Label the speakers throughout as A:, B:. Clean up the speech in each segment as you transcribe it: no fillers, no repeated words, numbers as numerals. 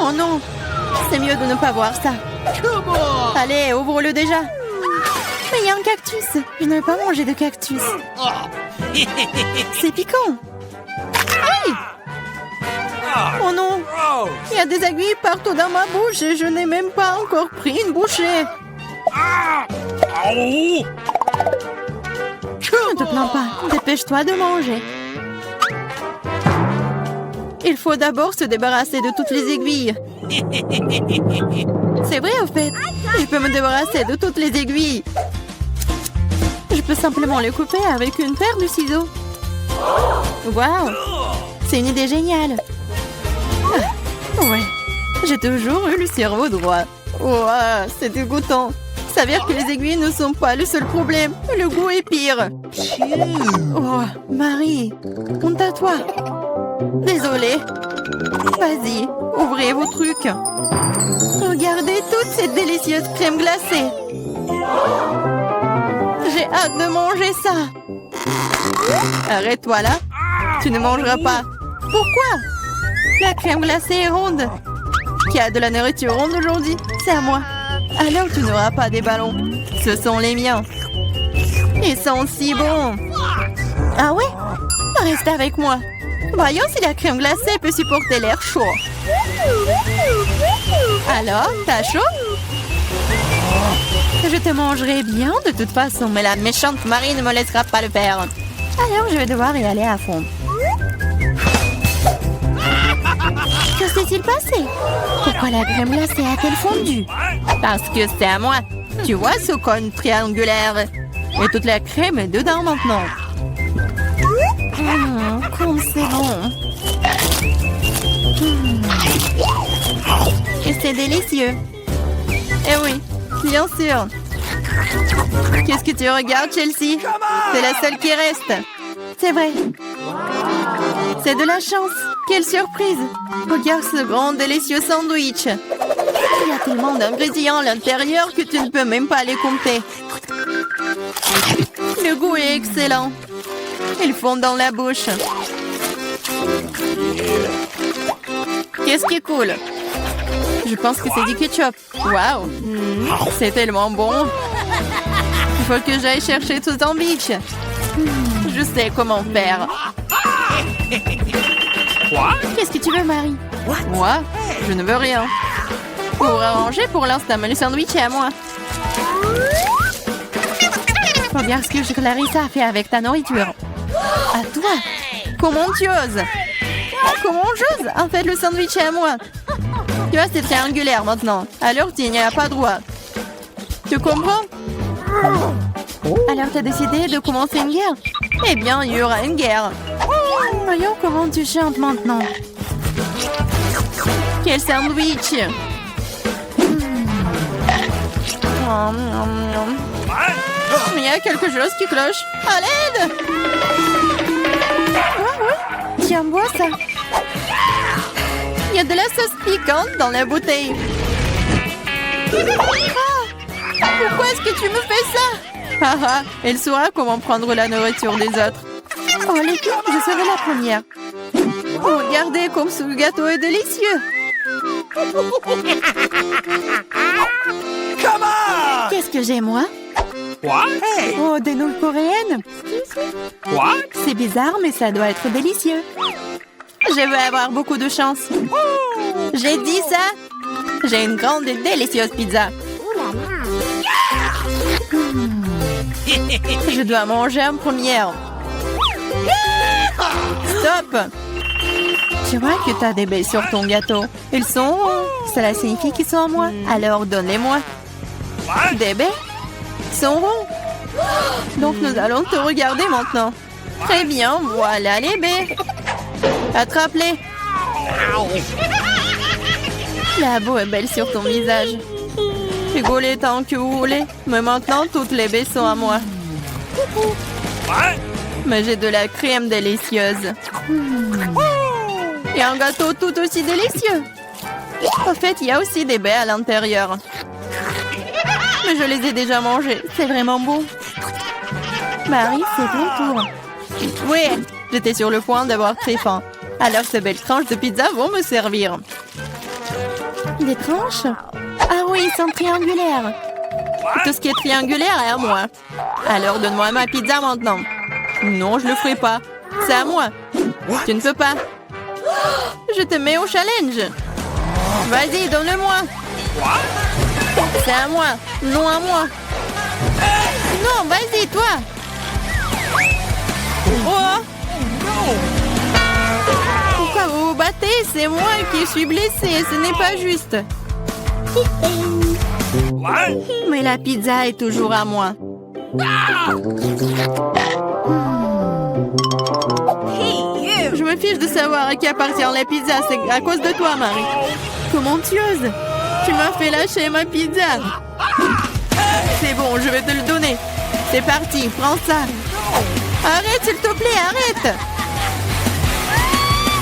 A: Oh non! C'est mieux de ne pas voir ça. Allez, ouvre-le déjà. Mais il y a un cactus. Je ne vais pas manger de cactus. C'est piquant. Aïe! Oh non! Il y a des aiguilles partout dans ma bouche et je n'ai même pas encore pris une bouchée. Ne te plains pas. Dépêche-toi de manger. Il faut d'abord se débarrasser de toutes les aiguilles. C'est vrai, au fait. Je peux me débarrasser de toutes les aiguilles. Je peux simplement les couper avec une paire de ciseaux. Waouh! C'est une idée géniale. Ah, ouais. J'ai toujours eu le cerveau droit. Waouh, c'est dégoûtant. S'avère que les aiguilles ne sont pas le seul problème. Le goût est pire. Oh, Marie, honte à toi. Désolée. Vas-y, ouvrez vos trucs. Regardez toute cette délicieuse crème glacée. J'ai hâte de manger ça. Arrête-toi là. Tu ne mangeras pas. Pourquoi? La crème glacée est ronde. Qui a de la nourriture ronde aujourd'hui? C'est à moi. Alors tu n'auras pas des ballons. Ce sont les miens. Ils sont si bons. Ah ouais? Reste avec moi. Voyons si la crème glacée peut supporter l'air chaud. Alors, t'as chaud? Je te mangerai bien de toute façon, mais la méchante Marie ne me laissera pas le faire. Alors, je vais devoir y aller à fond. Que s'est-il passé? Pourquoi la crème glacée a-t-elle fondu? Parce que c'est à moi. Tu vois ce cône triangulaire? Et toute la crème est dedans maintenant. Comme c'est bon. Et c'est délicieux. Eh oui, bien sûr. Qu'est-ce que tu regardes, Chelsea? C'est la seule qui reste. C'est vrai. C'est de la chance. Quelle surprise. Regarde ce grand délicieux sandwich. Il y a tellement d'ingrédients à l'intérieur que tu ne peux même pas les compter. Le goût est excellent. Ils font dans la bouche. Qu'est-ce qui est cool? Je pense que c'est du ketchup. Waouh! C'est tellement bon. Il faut que j'aille chercher ce sandwich. Je sais comment faire. Qu'est-ce que tu veux, Marie? Moi? Je ne veux rien. Pour arranger pour l'instant, mais le sandwich est à moi. Regarde ce que Clarissa a fait avec ta nourriture. À toi? Comment tu oses? Comment j'ose? En fait, le sandwich est à moi. Tu vois, c'est triangulaire maintenant. Alors, tu n'y as pas droit. Tu comprends? Alors, tu as décidé de commencer une guerre? Eh bien, il y aura une guerre. Voyons comment tu chantes maintenant. Quel sandwich! Il y a quelque chose qui cloche. À l'aide! Ouais. Tiens, bois ça. Il y a de la sauce piquante dans la bouteille. Pourquoi est-ce que tu me fais ça? Elle saura comment prendre la nourriture des autres. Oh, les filles, je serai la première. Regardez comme ce gâteau est délicieux. Qu'est-ce que j'ai, moi? Oh, des nouilles coréennes. C'est bizarre, mais ça doit être délicieux. Je vais avoir beaucoup de chance. J'ai dit ça. J'ai une grande et délicieuse pizza. Je dois manger en première. Stop! Je vois que tu as des baies sur ton gâteau. Ils sont ronds. Cela signifie qu'ils sont à moi. Alors donne-les-moi. Des baies? Ils sont ronds. Donc nous allons te regarder maintenant. Très bien, voilà les baies. Attrape-les. La boue est belle sur ton visage. Rigolez tant que vous voulez. Mais maintenant, toutes les baies sont à moi. Mais j'ai de la crème délicieuse. Et un gâteau tout aussi délicieux. En fait, il y a aussi des baies à l'intérieur. Mais je les ai déjà mangées. C'est vraiment bon. Marie, c'est ton tour. Oui, j'étais sur le point d'avoir très faim. Alors ces belles tranches de pizza vont me servir. Des tranches? Ah oui, ils sont triangulaires. Tout ce qui est triangulaire est à moi. Alors donne-moi ma pizza maintenant. Non, je le ferai pas. C'est à moi. Tu ne peux pas. Je te mets au challenge. Vas-y, donne-le-moi. C'est à moi. Non à moi. Non, vas-y, toi. Oh. Pourquoi vous vous battez? C'est moi qui suis blessée. Ce n'est pas juste. Mais la pizza est toujours à moi. Je me fiche de savoir à qui appartient la pizza. C'est à cause de toi, Marie. Comment tu oses? Tu m'as fait lâcher ma pizza. C'est bon, je vais te le donner. C'est parti, prends ça. Arrête, s'il te plaît, arrête.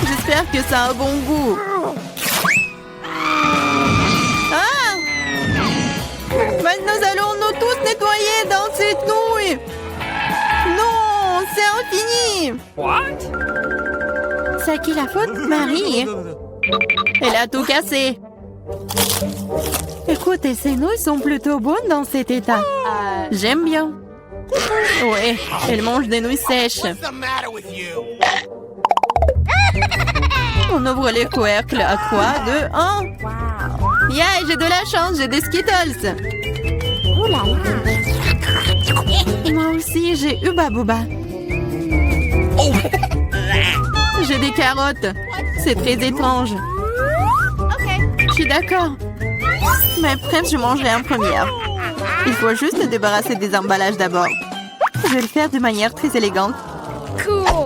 A: J'espère que ça a un bon goût. Ah! Maintenant, nous allons nous tous nettoyer dans cette nouille. Non, c'est infini. C'est à qui la faute? Marie. Elle a tout cassé. Écoute, ces nouilles sont plutôt bonnes dans cet état. J'aime bien. Ouais, elle mange des nouilles sèches. On ouvre les couvercles à 3, 2, 1. Yeah, j'ai de la chance, j'ai des Skittles. Moi aussi, j'ai Hubba Bubba. J'ai des carottes. C'est très étrange. Je suis d'accord. Mais presque, je mangerai en première. Il faut juste se débarrasser des emballages d'abord. Je vais le faire de manière très élégante.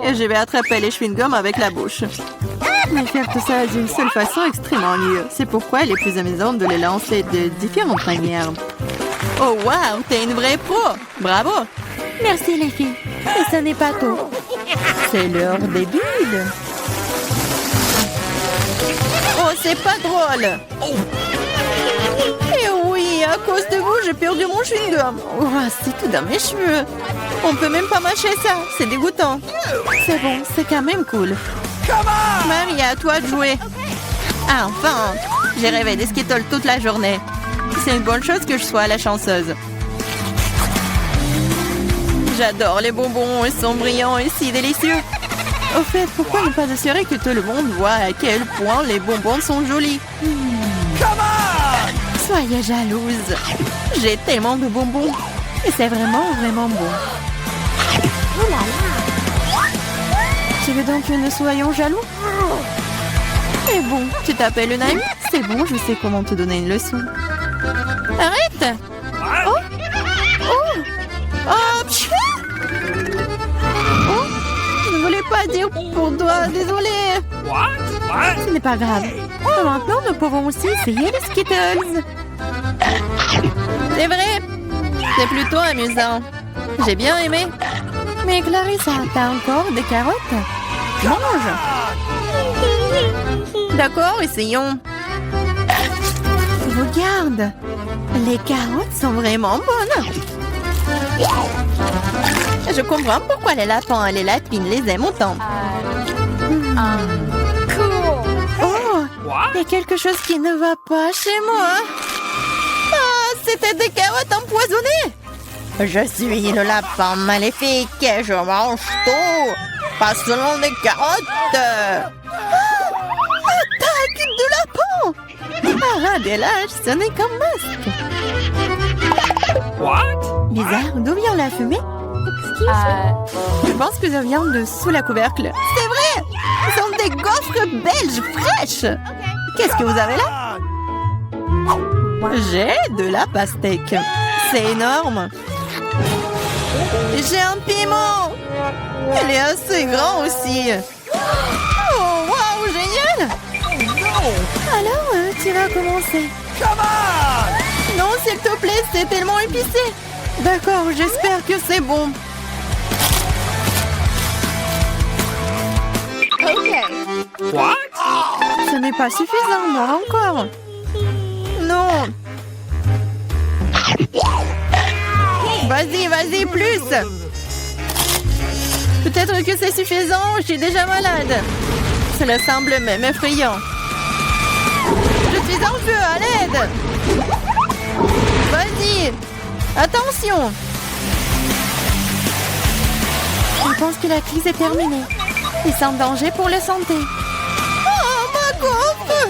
A: Et je vais attraper les chewing-gums avec la bouche. Mais faire tout ça d'une seule façon est extrêmement ennuyeux. C'est pourquoi il est plus amusant de les lancer de différentes manières. Oh wow, t'es une vraie pro! Bravo! Merci les filles. Mais ce n'est pas tout. C'est l'heure des bulles. Oh, c'est pas drôle! Et oui, à cause de vous, j'ai perdu mon chewing-gum. Oh, c'est tout dans mes cheveux. On peut même pas mâcher ça, c'est dégoûtant. C'est bon, c'est quand même cool. Marie, à toi de jouer. Ah, enfin! J'ai rêvé des Skittles toute la journée. C'est une bonne chose que je sois la chanceuse. J'adore les bonbons, ils sont brillants et si délicieux. Au fait, pourquoi ne pas assurer que tout le monde voit à quel point les bonbons sont jolis? Soyez jalouse. J'ai tellement de bonbons. Et c'est vraiment, vraiment bon. Oh là là. Tu veux donc que nous soyons jaloux? Et bon, tu t'appelles une amie? C'est bon, je sais comment te donner une leçon. Arrête! Oh! Oh! Oh! Pfiou! Oh! Je ne voulais pas dire pour toi, désolée. Ce n'est pas grave. Maintenant, nous pouvons aussi essayer les Skittles. C'est vrai, c'est plutôt amusant. J'ai bien aimé. Mais Clarissa, t'as encore des carottes? Mange! D'accord, essayons. Regarde, les carottes sont vraiment bonnes. Je comprends pourquoi les lapins et les lapines les aiment autant. Oh, il y a quelque chose qui ne va pas chez moi. Ah, c'était des carottes empoisonnées. Je suis le lapin maléfique et je mange tout. Pas seulement des carottes. Attaque de lapin. Ah, des lâches, ce n'est qu'un masque. Bizarre, d'où vient la fumée? Je pense que ça vient de sous la couvercle. C'est vrai! Ce sont des gaufres belges fraîches. Qu'est-ce que vous avez là? J'ai de la pastèque. C'est énorme. J'ai un piment. Elle est assez grand aussi. Oh, waouh, génial! Alors, tu vas commencer. Non, s'il te plaît, c'est tellement épicé. D'accord, j'espère que c'est bon. Ce n'est pas suffisant, moi encore. Non. Vas-y, vas-y, plus. Peut-être que c'est suffisant, je suis déjà malade. Cela semble même effrayant. Je suis en feu, à l'aide! Vas-y! Attention! Je pense que la crise est terminée. Et sans danger pour la santé. Oh, ma coiffe!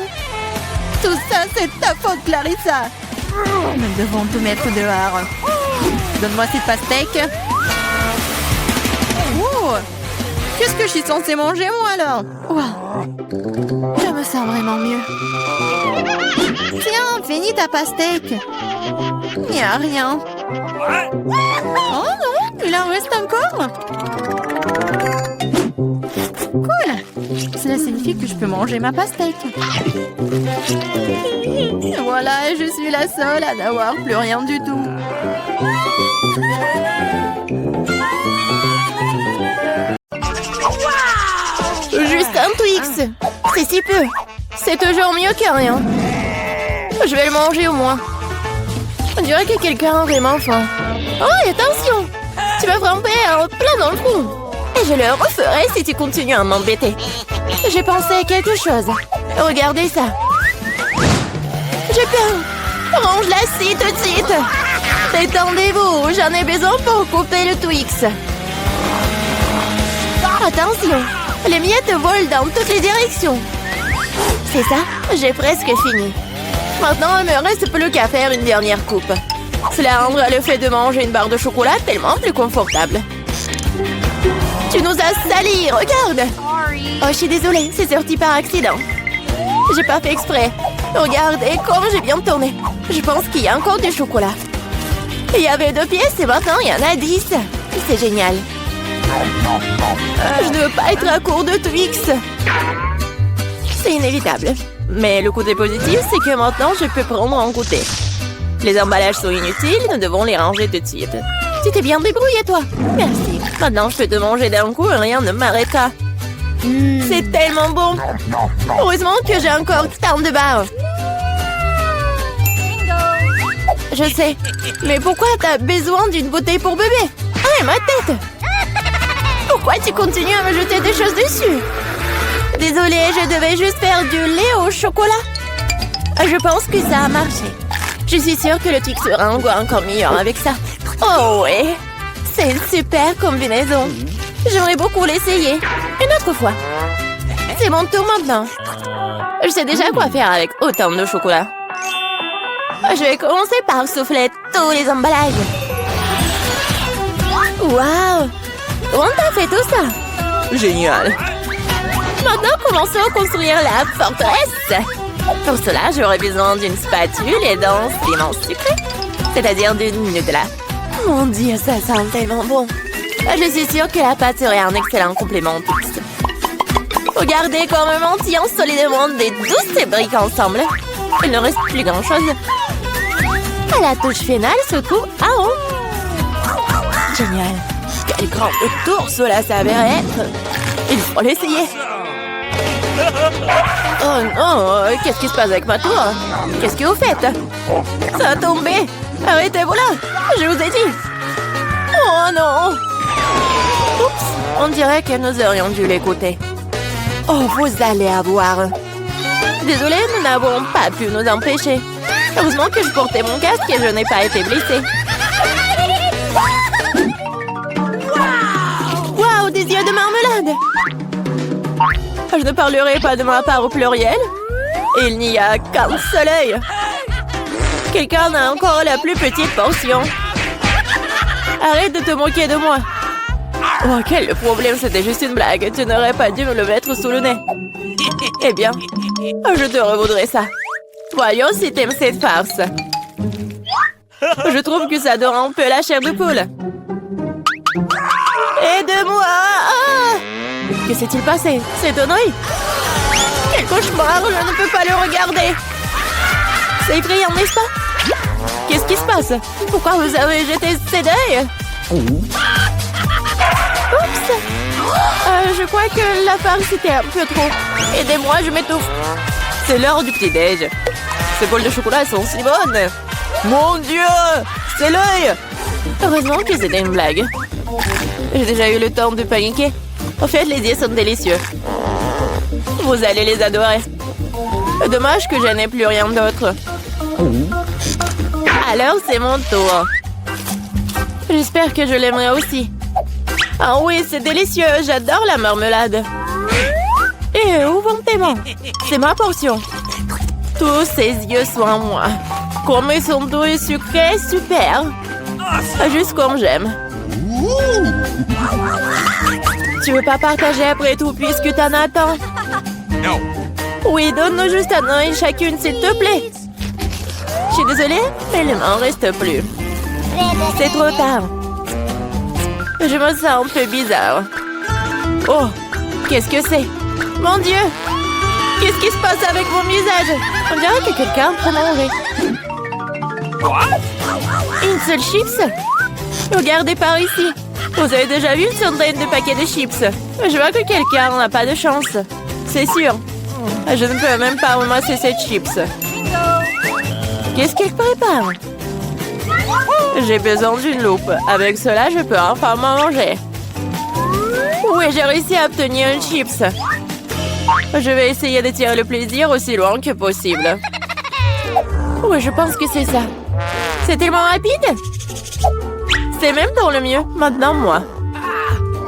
A: Tout ça, c'est ta faute, Clarissa! Nous devons tout mettre dehors. Donne-moi cette pastèque. Oh! Qu'est-ce que je suis censée manger, moi, alors? Wow. Je me sens vraiment mieux. Tiens, finis ta pastèque. Il n'y a rien. Oh non, il en reste encore. Cool. Cela signifie que je peux manger ma pastèque. Voilà, je suis la seule à n'avoir plus rien du tout. Juste un Twix. C'est si peu. C'est toujours mieux que rien. Je vais le manger au moins. On dirait que quelqu'un a vraiment faim. Oh, attention! Tu vas frapper en plein dans le trou. Et je le referai si tu continues à m'embêter. J'ai pensé à quelque chose. Regardez ça. J'ai peur. Range-la-ci tout de suite. Détendez-vous, j'en ai besoin pour couper le Twix. Attention, les miettes volent dans toutes les directions. C'est ça, j'ai presque fini. Maintenant, il me reste plus qu'à faire une dernière coupe. Cela rendra le fait de manger une barre de chocolat tellement plus confortable. Tu nous as salis, regarde! Oh, je suis désolée, c'est sorti par accident. J'ai pas fait exprès. Regardez comme j'ai bien tourné. Je pense qu'il y a encore du chocolat. Il y avait 2 pièces et maintenant il y en a 10. C'est génial. Je ne veux pas être à court de Twix. C'est inévitable. Mais le côté positif, c'est que maintenant, je peux prendre en goûter. Les emballages sont inutiles, nous devons les ranger tout de suite. Tu t'es bien débrouillé, toi. Merci. Maintenant, je peux te manger d'un coup et rien ne m'arrêtera. C'est tellement bon. Heureusement que j'ai encore tant de barres. Je sais. Mais pourquoi t'as besoin d'une bouteille pour bébé? Ah, ma tête! Pourquoi tu continues à me jeter des choses dessus? Désolée, je devais juste faire du lait au chocolat. Je pense que ça a marché. Je suis sûre que le Twix sera encore meilleur avec ça. Oh ouais, c'est une super combinaison. J'aimerais beaucoup l'essayer. Une autre fois. C'est mon tour maintenant. Je sais déjà quoi faire avec autant de chocolat. Je vais commencer par souffler tous les emballages. Waouh! Comment t'as fait tout ça? Génial! Maintenant, commençons à construire la forteresse. Pour cela, j'aurai besoin d'une spatule et d'un ciment sucré, c'est-à-dire d'une Nutella. Mon Dieu, ça sent tellement bon. Je suis sûre que la pâte serait un excellent complément au Twix. Regardez comme mentillant solidement des douces briques ensemble. Il ne reste plus grand-chose. À la touche finale se trouve un rond. Génial. Quel grand tour cela s'avérait être. Il faut l'essayer. Oh non, qu'est-ce qui se passe avec ma tour? Qu'est-ce que vous faites? Ça a tombé. Arrêtez-vous là, je vous ai dit. Oh non. Oups, on dirait que nous aurions dû l'écouter. Oh, vous allez avoir. Désolée, nous n'avons pas pu nous empêcher. Heureusement que je portais mon casque et je n'ai pas été blessée. Waouh, des yeux de marmelade. Je ne parlerai pas de ma part au pluriel. Il n'y a qu'un seul œil. Quelqu'un a encore la plus petite portion. Arrête de te moquer de moi. Oh, quel problème, c'était juste une blague. Tu n'aurais pas dû me le mettre sous le nez. Eh bien, je te revaudrai ça. Voyons si t'aimes cette farce. Je trouve que ça dore un peu la chair de poule. Aide-moi! Ah! Que s'est-il passé? C'est un œil? Quel cauchemar! Je ne peux pas le regarder! C'est effrayant, n'est-ce pas? Qu'est-ce qui se passe? Pourquoi vous avez jeté cet œil? Oups! Je crois que la farce était un peu trop. Aidez-moi, je m'étouffe. C'est l'heure du petit-déj. Ces bols de chocolat sont si bonnes. Mon Dieu! C'est l'œil! Heureusement que c'était une blague. J'ai déjà eu le temps de paniquer. En fait, les yeux sont délicieux. Vous allez les adorer. Dommage que je n'ai plus rien d'autre. Alors, c'est mon tour. J'espère que je l'aimerai aussi. Ah oui, c'est délicieux. J'adore la marmelade. Et où vont tes mains? C'est ma portion. Tous ces yeux sont à moi. Comme ils sont doux et sucrés, super. Juste comme j'aime. Tu veux pas partager après tout puisque t'en as tant? Oui, donne-nous juste un œil chacune, s'il te plaît. Je suis désolée, mais il m'en reste plus. C'est trop tard. Je me sens un peu bizarre. Oh, qu'est-ce que c'est? Mon Dieu! Qu'est-ce qui se passe avec mon visage? On dirait que quelqu'un prend manger. Une seule chips? Regardez par ici. Vous avez déjà vu une centaine de paquets de chips? Je vois que quelqu'un n'a pas de chance. C'est sûr. Je ne peux même pas ramasser cette chips. Qu'est-ce qu'elle prépare? J'ai besoin d'une loupe. Avec cela, je peux enfin manger. Oui, j'ai réussi à obtenir une chips. Je vais essayer de tirer le plaisir aussi loin que possible. Oui, je pense que c'est ça. C'est tellement rapide. C'est même pour le mieux. Maintenant, moi.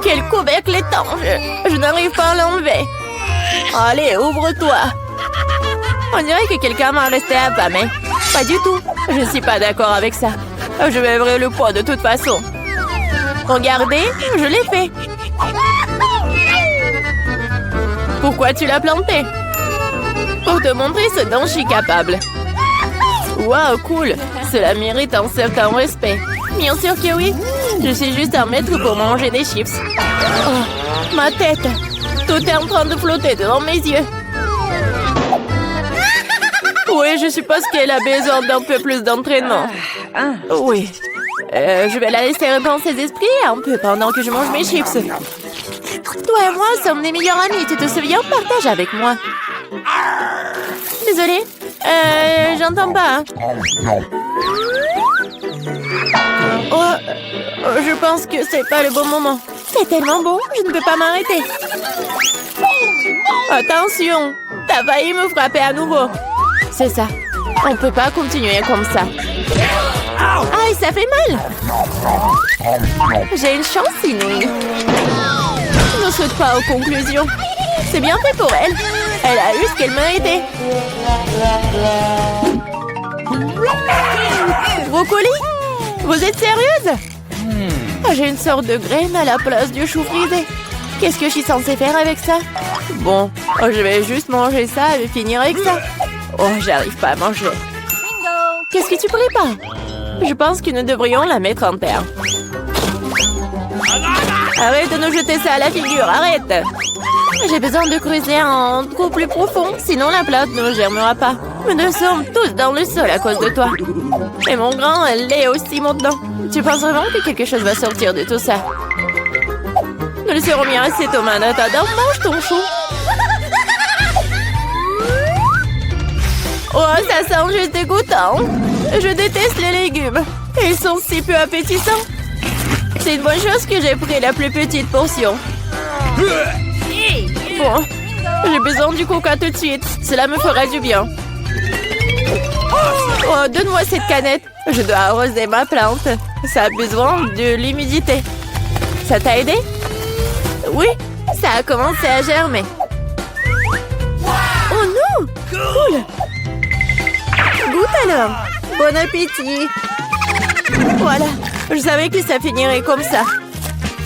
A: Quel couvercle étanche. Je n'arrive pas à l'enlever. Allez, ouvre-toi. On dirait que quelqu'un m'a resté affamé. Pas du tout. Je ne suis pas d'accord avec ça. Je vais ouvrir le pot de toute façon. Regardez, je l'ai fait. Pourquoi tu l'as planté? Pour te montrer ce dont je suis capable. Wow, cool. Cela mérite un certain respect. Bien sûr que oui. Je suis juste un maître pour manger des chips. Oh, ma tête. Tout est en train de flotter devant mes yeux. Oui, je suppose qu'elle a besoin d'un peu plus d'entraînement. Oui. Je vais la laisser reprendre ses esprits un peu pendant que je mange mes chips. Toi et moi sommes des meilleurs amis, tu te souviens? Partage avec moi. Désolée. J'entends pas. Hein. Oh, je pense que c'est pas le bon moment. C'est tellement beau, je ne peux pas m'arrêter. Attention, t'as failli me frapper à nouveau. C'est ça. On peut pas continuer comme ça. Aïe, ça fait mal. J'ai une chance inouïe. Ne saute pas aux conclusions. C'est bien fait pour elle. Elle a eu ce qu'elle méritait. Brocoli? Vous êtes sérieuse? J'ai une sorte de graine à la place du chou frisé. Qu'est-ce que je suis censée faire avec ça? Bon, je vais juste manger ça et finir avec ça. Oh, j'arrive pas à manger. Qu'est-ce que tu prépares? Je pense que nous devrions la mettre en terre. Arrête de nous jeter ça à la figure, arrête! J'ai besoin de creuser un trou plus profond, sinon la plante ne germera pas. Nous sommes tous dans le sol à cause de toi. Et mon grand, elle l'est aussi maintenant. Tu penses vraiment que quelque chose va sortir de tout ça? Nous le serons bien assez, Thomas. Attends, mange ton chou. Oh, ça sent juste dégoûtant. Je déteste les légumes. Ils sont si peu appétissants. C'est une bonne chose que j'ai pris la plus petite portion. Bon, j'ai besoin du coca tout de suite. Cela me fera du bien. Oh, donne-moi cette canette. Je dois arroser ma plante. Ça a besoin de l'humidité. Ça t'a aidé? Oui, ça a commencé à germer. Oh non! Cool! Goûte alors! Bon appétit! Voilà, je savais que ça finirait comme ça.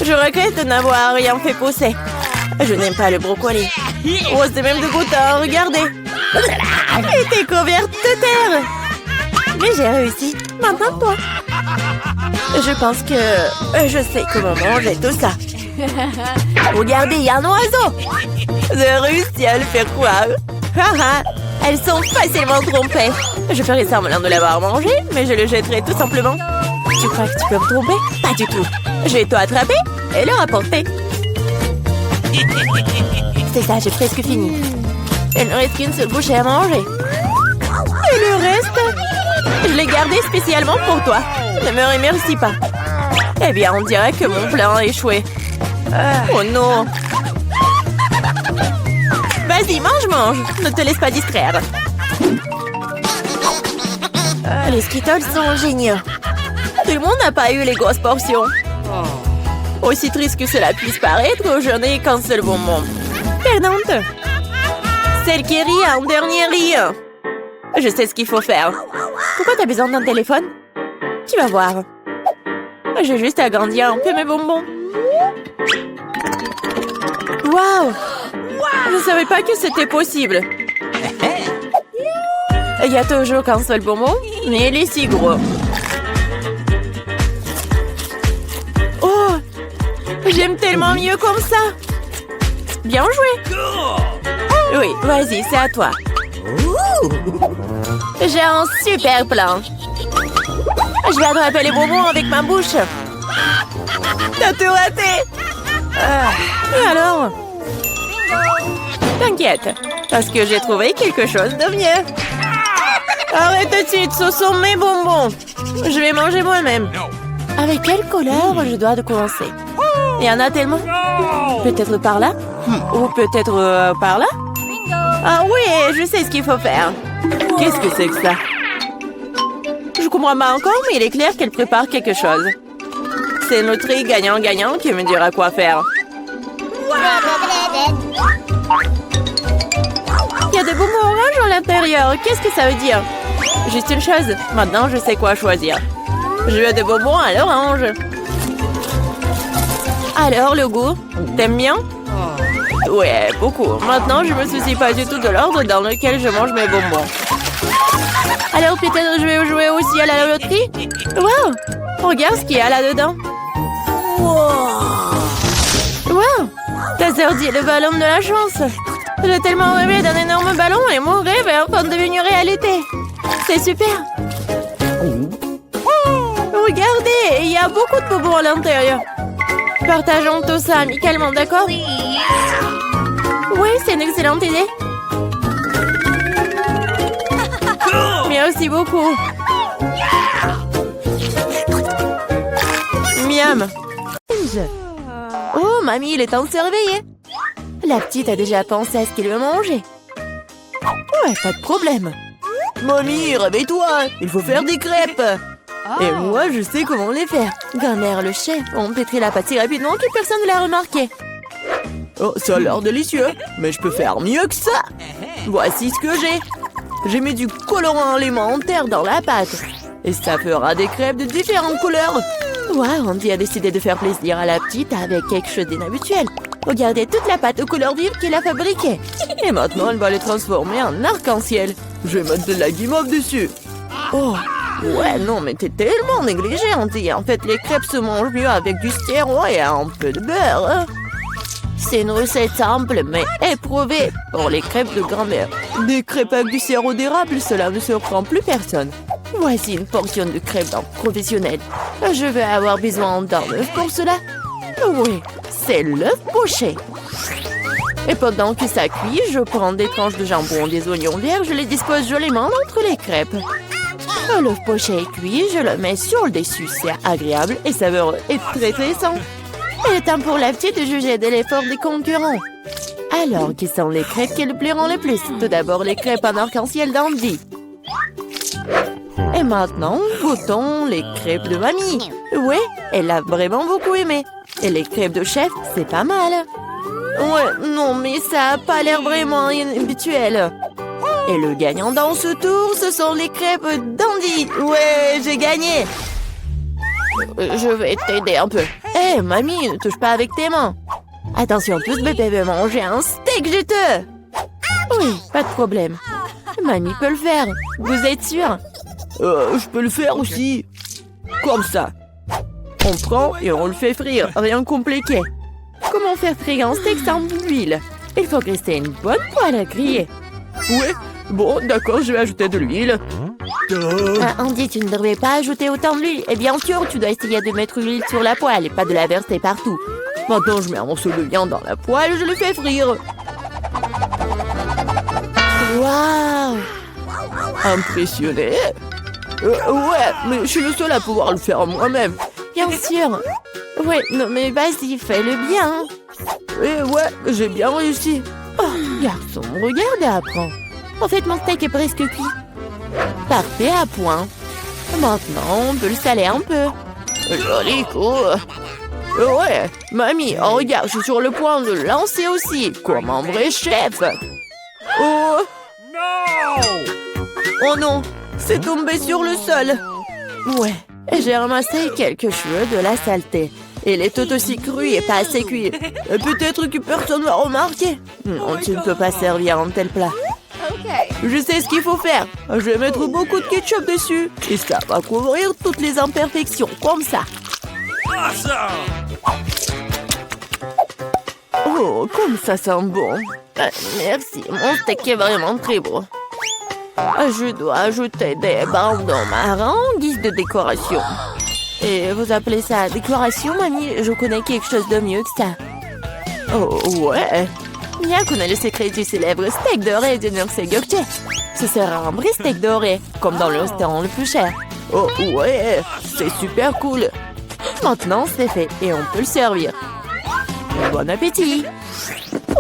A: Je regrette de n'avoir rien fait pousser. Je n'aime pas le brocoli. Oh, c'est même dégoûtant, regardez! Elle était couverte de terre! Mais j'ai réussi. Maintenant, toi. Je pense que je sais comment manger tout ça. Regardez, il y a un oiseau. J'ai réussi à le faire croire. Elles sont facilement trompées. Je ferai semblant de l'avoir mangé, mais je le jetterai tout simplement. Tu crois que tu peux me tromper? Pas du tout. Je vais tout attraper et le rapporter. C'est ça, j'ai presque fini. Il ne reste qu'une seule bouchée à manger. Et le reste? Je l'ai gardé spécialement pour toi. Ne me remercie pas. Eh bien, on dirait que mon plan a échoué. Oh non! Vas-y, mange. Ne te laisse pas distraire. Les Skittles sont géniaux. Tout le monde n'a pas eu les grosses portions. Aussi triste que cela puisse paraître, je n'ai qu'un seul bonbon. Perdante. Celle qui rit en dernier rit. Je sais ce qu'il faut faire. Pourquoi t'as besoin d'un téléphone? Tu vas voir. J'ai juste agrandi un peu mes bonbons. Waouh! Je ne savais pas que c'était possible. Il y a toujours qu'un seul bonbon, mais il est si gros. Oh! J'aime tellement mieux comme ça. Bien joué. Oui, vas-y, c'est à toi. J'ai un super plan. Je vais attraper les bonbons avec ma bouche. T'as tout raté. Et alors? T'inquiète, parce que j'ai trouvé quelque chose de mieux. Arrête tout de suite, ce sont mes bonbons. Je vais manger moi-même. Avec quelle couleur je dois commencer? Il y en a tellement. Peut-être par là? Ou peut-être par là? Ah oui, je sais ce qu'il faut faire. Qu'est-ce que c'est que ça? Je comprends pas encore, mais il est clair qu'elle prépare quelque chose. C'est notre gagnant-gagnant qui me dira quoi faire. Il y a des bonbons oranges à l'intérieur. Qu'est-ce que ça veut dire? Juste une chose. Maintenant, je sais quoi choisir. Je veux des bonbons à l'orange. Alors, le goût? T'aimes bien? Ouais, beaucoup. Maintenant, je me soucie pas du tout de l'ordre dans lequel je mange mes bonbons. Alors, peut-être je vais jouer aussi à la loterie? Wow! Regarde ce qu'il y a là-dedans. Wow! T'as sorti le ballon de la chance. J'ai tellement rêvé d'un énorme ballon et mon rêve est enfin devenu réalité. C'est super. Regardez, il y a beaucoup de bonbons à l'intérieur. Partageons tout ça amicalement, d'accord? Oui, c'est une excellente idée. Merci beaucoup. Miam. Oh, mamie, il est temps de se réveiller. La petite a déjà pensé à ce qu'elle veut manger. Ouais, pas de problème. Mamie, réveille-toi, il faut faire des crêpes. Et moi, je sais comment les faire. Grand-mère, le chef, on pétrit la pâte si rapidement que personne ne l'a remarqué. Oh, ça a l'air délicieux, mais je peux faire mieux que ça. Voici ce que j'ai. J'ai mis du colorant alimentaire dans la pâte. Et ça fera des crêpes de différentes couleurs. Wow, Andy a décidé de faire plaisir à la petite avec quelque chose d'inhabituel. Regardez toute la pâte aux couleurs vives qu'il a fabriquée. Et maintenant, elle va les transformer en arc-en-ciel. Je vais mettre de la guimauve dessus. Oh, ouais, non, mais t'es tellement négligée, Andy. En fait, les crêpes se mangent mieux avec du sirop et un peu de beurre. Hein. C'est une recette simple, mais éprouvée pour les crêpes de grand-mère. Des crêpes avec du sirop d'érable, cela ne surprend plus personne. Voici une portion de crêpes d'un professionnel. Je vais avoir besoin d'un œuf pour cela. Oui, c'est l'œuf poché. Et pendant que ça cuit, je prends des tranches de jambon, des oignons verts, je les dispose joliment entre les crêpes. L'œuf poché est cuit, je le mets sur le dessus. C'est agréable et savoureux et très sain. Il est temps pour la petite de juger de l'effort des concurrents. Alors, qui sont les crêpes qui le plairont le plus? Tout d'abord, les crêpes en arc-en-ciel d'Andy. Et maintenant, goûtons les crêpes de mamie. Ouais, elle a vraiment beaucoup aimé. Et les crêpes de chef, c'est pas mal. Ouais, non, mais ça a pas l'air vraiment habituel. Et le gagnant dans ce tour, ce sont les crêpes d'Andy. Ouais, j'ai gagné. Je vais t'aider un peu. Hé, mamie, ne touche pas avec tes mains. Attention, tout ce bébé veut manger un steak juteux. Oui, pas de problème. Mamie peut le faire. Vous êtes sûr? Je peux le faire aussi. Comme ça. On prend et on le fait frire. Rien de compliqué. Comment faire frire un steak sans l'huile? Il faut rester une bonne poêle à griller. Ouais, bon, d'accord, je vais ajouter de l'huile. Andy, tu ne devrais pas ajouter autant d'huile. Et bien sûr, tu dois essayer de mettre l'huile sur la poêle et pas de la verser partout. Maintenant, je mets un morceau de viande dans la poêle et je le fais frire. Waouh! Impressionné? Ouais, mais je suis le seul à pouvoir le faire moi-même. Bien sûr. Ouais, non mais vas-y, fais-le bien. Ouais, j'ai bien réussi. Oh, garçon, regarde et apprends. En fait, mon steak est presque cuit. Parfait, à point. Maintenant, on peut le saler un peu. Joli coup. Ouais, mamie, oh, regarde, je suis sur le point de le lancer aussi, comme un vrai chef. Oh Oh non, c'est tombé sur le sol. Ouais, j'ai ramassé quelques cheveux de la saleté. Il est tout aussi cru et pas assez cuit. Peut-être que personne ne va remarquer. Non, tu ne peux pas servir un tel plat. Je sais ce qu'il faut faire. Je vais mettre beaucoup de ketchup dessus. Et ça va couvrir toutes les imperfections, comme ça. Oh, comme ça sent bon. Merci, mon steak est vraiment très beau. Je dois ajouter des bandons marrons en guise de décoration. Et vous appelez ça décoration, mamie? Je connais quelque chose de mieux que ça. Oh, ouais. Bien qu'on a le secret du célèbre steak doré de Nurse Gökçe. Ce sera un vrai steak doré, comme dans le restaurant le plus cher. Oh, ouais, c'est super cool. Maintenant, c'est fait et on peut le servir. Bon appétit.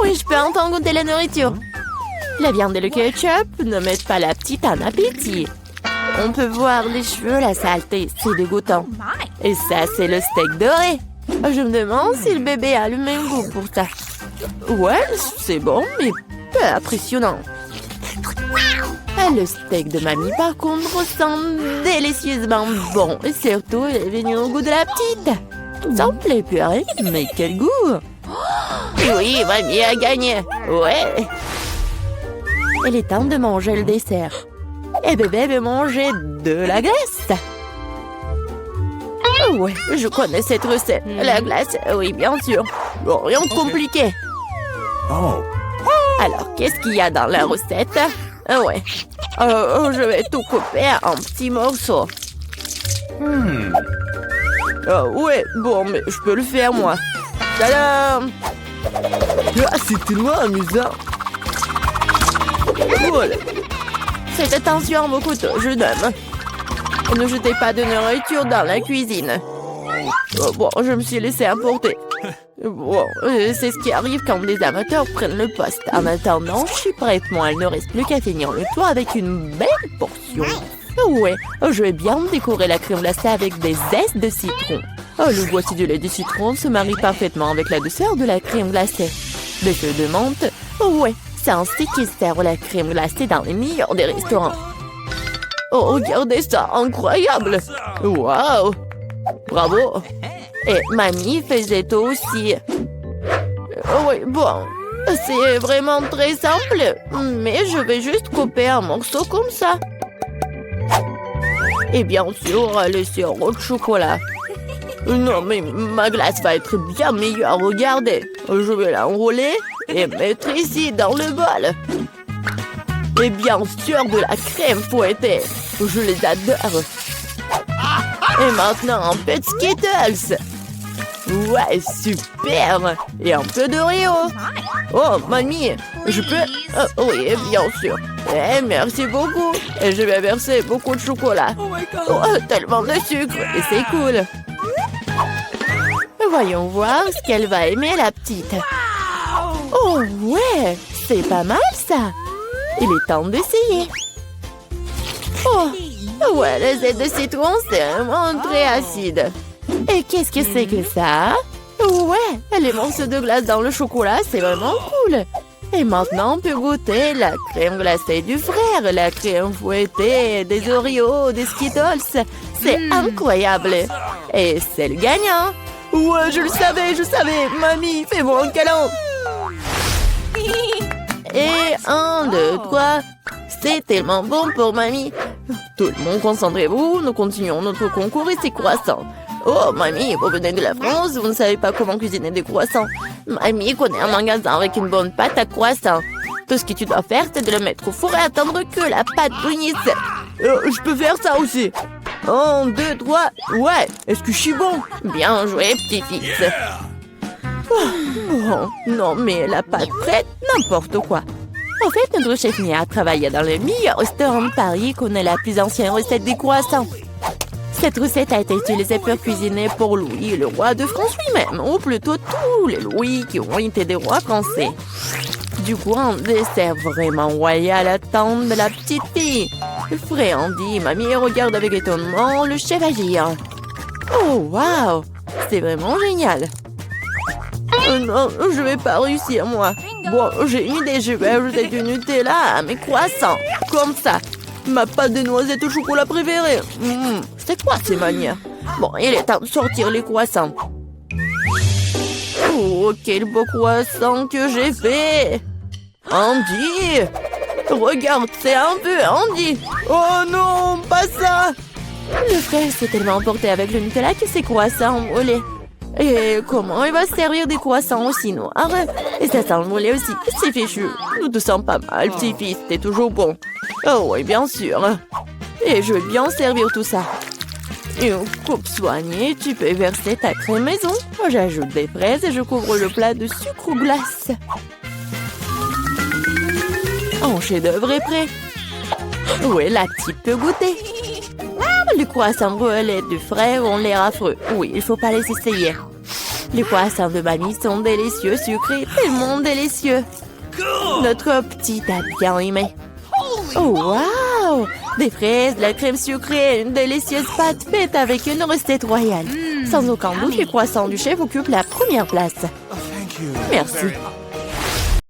A: Oui, je peux entendre goûter la nourriture. La viande et le ketchup ne mettent pas la petite en appétit. On peut voir les cheveux, la saleté, c'est dégoûtant. Et ça, c'est le steak doré. Je me demande si le bébé a le même goût pour ça. Ouais, c'est bon, mais peu impressionnant. Le steak de mamie, par contre, sent délicieusement bon. Et surtout, il est venu au goût de la petite. Ça me plaît plus rien, mais quel goût! Oui, mamie a gagné. Ouais. Il est temps de manger le dessert. Et bébé veut manger de la glace. Ouais, je connais cette recette. La glace, oui, bien sûr. Bon, rien de compliqué. Alors, qu'est-ce qu'il y a dans la recette? Ouais. Je vais tout couper en petits morceaux. Ouais, bon, mais je peux le faire, moi. Tadam! C'est tellement amusant. Voilà. Faites attention à vos couteaux, jeune homme. Ne jetez pas de nourriture dans la cuisine. Bon, je me suis laissé emporter. Bon, c'est ce qui arrive quand les amateurs prennent le poste. En attendant, je suis prête, moi. Il ne reste plus qu'à finir le tour avec une belle portion. Ouais, je vais bien décorer la crème glacée avec des zestes de citron. Le boîtier de lait de citron se marie parfaitement avec la douceur de la crème glacée. Des feuilles de menthe, ouais, c'est ainsi qu'ils servent la crème glacée dans les meilleurs des restaurants. Oh, regardez ça, incroyable! Waouh! Bravo! Et mamie faisait aussi. Oui, bon, c'est vraiment très simple, mais je vais juste couper un morceau comme ça. Et bien sûr, le sirop de chocolat. Non, mais ma glace va être bien meilleure, regardez. Je vais l'enrouler et mettre ici dans le bol. Et bien sûr, de la crème fouettée. Je les adore. Et maintenant, un peu de Skittles. Ouais, super. Et un peu d'Oreo. Oh, mamie, je peux... oui, bien sûr. Merci beaucoup. Et je vais verser beaucoup de chocolat. Oh, tellement de sucre. Et c'est cool. Voyons voir ce qu'elle va aimer, la petite. Oh, ouais, c'est pas mal, ça. Il est temps d'essayer. Oh, ouais, le zeste de citron, c'est vraiment très acide. Et qu'est-ce que c'est que ça? Ouais, les morceaux de glace dans le chocolat, c'est vraiment cool. Et maintenant, on peut goûter la crème glacée du frère, la crème fouettée, des Oreos, des Skittles. C'est incroyable. Et c'est le gagnant. Ouais, je le savais. Mamie, fais-moi un câlin. Et 1, 2, 3. C'est tellement bon pour mamie. Tout le monde, concentrez-vous. Nous continuons notre concours et c'est croissants. Oh, mamie, vous venez de la France, vous ne savez pas comment cuisiner des croissants. Mamie connaît un magasin avec une bonne pâte à croissants. Tout ce que tu dois faire, c'est de le mettre au four et attendre que la pâte brunisse. Je peux faire ça aussi. 1, 2, 3. Ouais, est-ce que je suis bon? Bien joué, petit-fils. Bon, non, mais la pâte prête, n'importe quoi. En fait, notre chef Mia a travaillé dans le meilleur restaurant de Paris et connaît la plus ancienne recette des croissants. Cette recette a été utilisée pour cuisiner pour Louis, le roi de France lui-même, ou plutôt tous les Louis qui ont été des rois français. du coup, un dessert vraiment royal attend de la petite fille. Frais, Andy, mamie regarde avec étonnement le chef agir. Oh, waouh! C'est vraiment génial. Non, je vais pas réussir, moi. Bon, j'ai une idée, je vais ajouter du Nutella à mes croissants. Comme ça. Ma pâte de noisettes au chocolat préférée. C'est quoi ces manières? Bon, il est temps de sortir les croissants. Oh, quel beau croissant que j'ai fait! Andy! Regarde, c'est un peu Andy! Oh non, pas ça! Le frère s'est tellement emporté avec le Nutella que ses croissants ont volé. Et comment il va se servir des croissants aussi noirs? Et ça sent le mollet aussi. C'est fichu. Nous te sens pas mal, petit-fils. T'es toujours bon. Oh oui, bien sûr. Et je vais bien servir tout ça. Une coupe soignée, tu peux verser ta crème maison. J'ajoute des fraises et je couvre le plat de sucre ou glace. Un chef-d'œuvre est prêt. Oui, la petite peut goûter. Les croissants brûlés du frère ont l'air affreux. Oui, il faut pas les essayer. Les croissants de mamie sont délicieux, sucrés, tellement délicieux. Notre petite a bien aimé. Oh, waouh! Des fraises, de la crème sucrée, une délicieuse pâte faite avec une recette royale. Sans aucun doute, les croissants du chef occupent la première place. Merci.